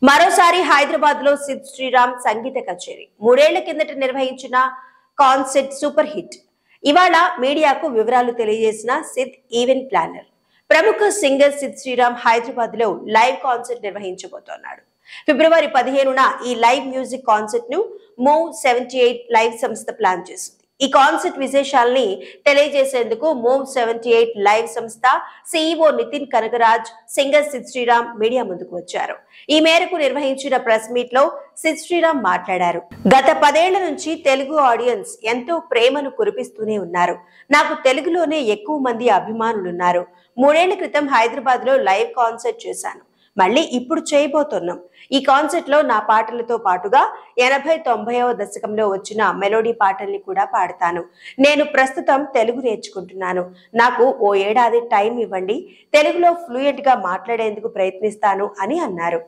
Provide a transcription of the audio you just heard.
మరోసారి హైదరాబాద్ లో సిద్ శ్రీరామ్ సంగీత కచేరీ 3 ఏళ్ల కిందట నిర్వహించిన కాన్సర్ట్ సూపర్ హిట్. ఇవాళ మీడియాకు వివరాలు తెలియజేసిన సిద్ ఈవెంట్ ప్లానర్. ప్రముఖ సింగర్ సిద్ శ్రీరామ్ హైదరాబాద్ లో లైవ్ కాన్సర్ట్ నిర్వహించబోతున్నాడు. ఫిబ్రవరి 15న ఈ లైవ్ మ్యూజిక్ కాన్సర్ట్ ను మూవ్ 78 లైవ్ సంస్థ ప్లాన్ చేసింది. ఈ కాన్సర్ట్ విశేషాల్ని తెలియజేసేందుకు మూవ్ 78 లైవ్ సంస్థ CEO Nitin Kanagaraj, singer Sid Sriram media ముందుకు వచ్చారు. ఈ మేరకు నిర్వహించిన ప్రెస్ మీట్ లో సిద్ శ్రీరామ్ మాట్లాడారు. గత 10 ఏళ్ల నుంచి తెలుగు ఆడియన్స్ ఎంతో ప్రేమను కురిపిస్తూనే ఉన్నారు. నాకు తెలుగులోనే ఎక్కువ మంది అభిమానులున్నారు. 3 ఏళ్ల క్రితం హైదరాబాద్ లో లైవ్ కాన్సర్ట్ చేశాను. మళ్ళీ ఇప్పుడు చేయబోతున్నాం. ఈ కాన్సర్ట్ లో నా పాటలతో పాటుగా 80-90వ దశకంలో వచ్చిన మెలోడీ పాటల్ని కూడా పాడతాను. నేను ప్రస్తుతం తెలుగు నేర్చుకుంటున్నాను. నాకు ఓ ఏడాది టైం ఇవ్వండి, తెలుగులో ఫ్లూయెంట్ గా మాట్లాడేందుకు ప్రయత్నిస్తాను అని అన్నారు.